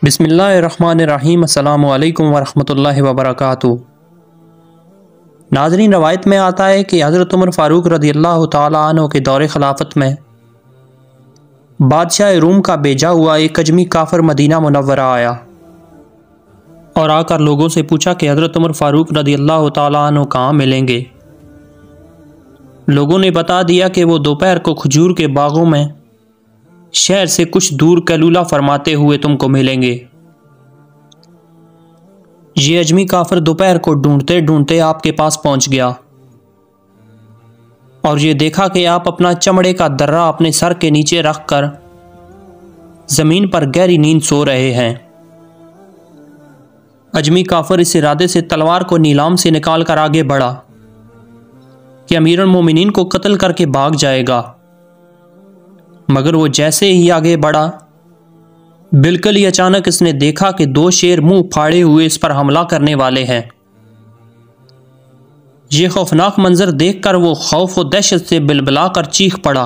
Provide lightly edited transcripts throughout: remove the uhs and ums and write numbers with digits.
बिस्मिल्लाहिर्रहमानिर्रहीम। अस्सलामु अलैकुम वरहमतुल्लाहि वबरकातुहू। नाज़रीन, रवायत में आता है कि हज़रत उमर फ़ारूक रज़ियल्लाहु ताला अन्हु के दौरे खिलाफत में बादशाह रूम का भेजा हुआ एक अजमी काफ़िर मदीना मुनव्वरा आया और आकर लोगों से पूछा कि हज़रत उमर फ़ारूक रज़ियल्लाहु ताला अन्हु कहाँ मिलेंगे। लोगों ने बता दिया कि वो दोपहर को खजूर के बागों में शहर से कुछ दूर कैलूला फरमाते हुए तुमको मिलेंगे। ये अजमी काफिर दोपहर को ढूंढते ढूंढते आपके पास पहुंच गया और ये देखा कि आप अपना चमड़े का दर्रा अपने सर के नीचे रखकर जमीन पर गहरी नींद सो रहे हैं। अजमी काफिर इस इरादे से तलवार को नीलाम से निकालकर आगे बढ़ा कि अमीरुल मोमिनीन को कत्ल करके भाग जाएगा, मगर वो जैसे ही आगे बढ़ा बिल्कुल ही अचानक इसने देखा कि दो शेर मुंह फाड़े हुए इस पर हमला करने वाले हैं। ये खौफनाक मंजर देखकर वो खौफ और दहशत से बिलबिला कर चीख पड़ा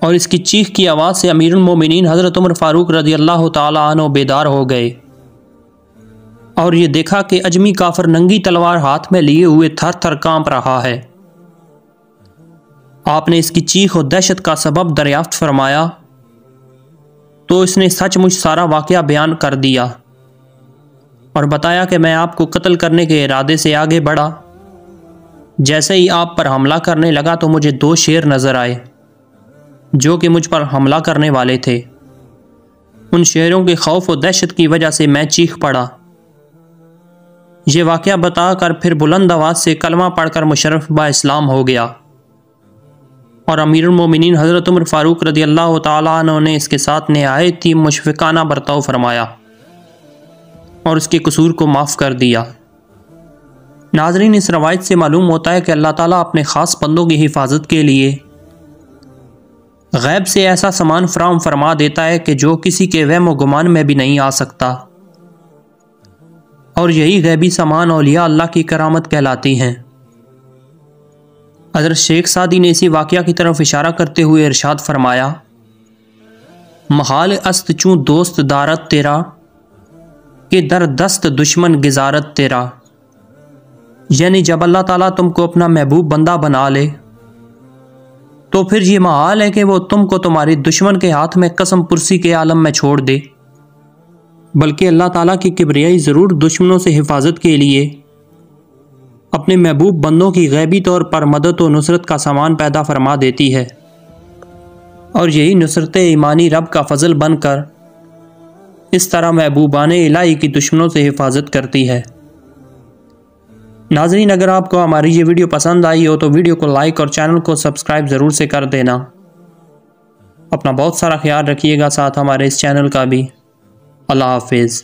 और इसकी चीख की आवाज़ से अमीरुल मोमिनीन हज़रत उमर फ़ारूक रज़ियल्लाहु ताला अन्हु बेदार हो गए और ये देखा कि अजमी काफिर नंगी तलवार हाथ में लिए हुए थर थर कांप रहा है। आपने इसकी चीख और दहशत का सबब दरियाफ्त फरमाया तो इसने सचमुच सारा वाक़या बयान कर दिया और बताया कि मैं आपको कत्ल करने के इरादे से आगे बढ़ा। जैसे ही आप पर हमला करने लगा तो मुझे दो शेर नज़र आए जो कि मुझ पर हमला करने वाले थे। उन शेरों के खौफ और दहशत की वजह से मैं चीख पड़ा। ये वाक़या बताकर फिर बुलंद आवाज़ से कलमा पढ़कर मुशर्रफ बा इस्लाम हो गया और अमीरुल मोमिनीन हज़रत उमर फ़ारूक रज़ियल्लाहु ताला अन्हु ने इसके साथ नहायत ही मुशफ़िक़ाना बर्ताव फरमाया और उसके कसूर को माफ़ कर दिया। नाज़रीन, इस रवायत से मालूम होता है कि अल्लाह ताला अपने ख़ास बंदों की हिफाजत के लिए गैब से ऐसा सामान फराहम फरमा देता है कि जो किसी के वहम व गुमान में भी नहीं आ सकता, और यही गैबी सामान औलिया अल्लाह की करामत कहलाती हैं। हज़रत शेख सादी ने इसी वाक़या की तरफ इशारा करते हुए इरशाद फरमाया, महाल अस्त चूँ दोस्त दारत तेरा के दर दस्त दुश्मन गिजारत तेरा। यानी जब अल्लाह ताला तुमको अपना महबूब बंदा बना ले तो फिर ये महाल है कि वो तुमको तुम्हारे दुश्मन के हाथ में कसम पुरसी के आलम में छोड़ दे, बल्कि अल्लाह ताला की किबरियाई ज़रूर दुश्मनों से हिफाजत के लिए अपने महबूब बंदों की गैबी तौर पर मदद और नुसरत का सामान पैदा फरमा देती है और यही नुसरत ईमानी रब का फजल बनकर इस तरह महबूबाने इलाही की दुश्मनों से हिफाजत करती है। नाज़रीन, अगर आपको हमारी ये वीडियो पसंद आई हो तो वीडियो को लाइक और चैनल को सब्सक्राइब ज़रूर से कर देना। अपना बहुत सारा ख्याल रखिएगा, साथ हमारे इस चैनल का भी। अल्लाह हाफिज़।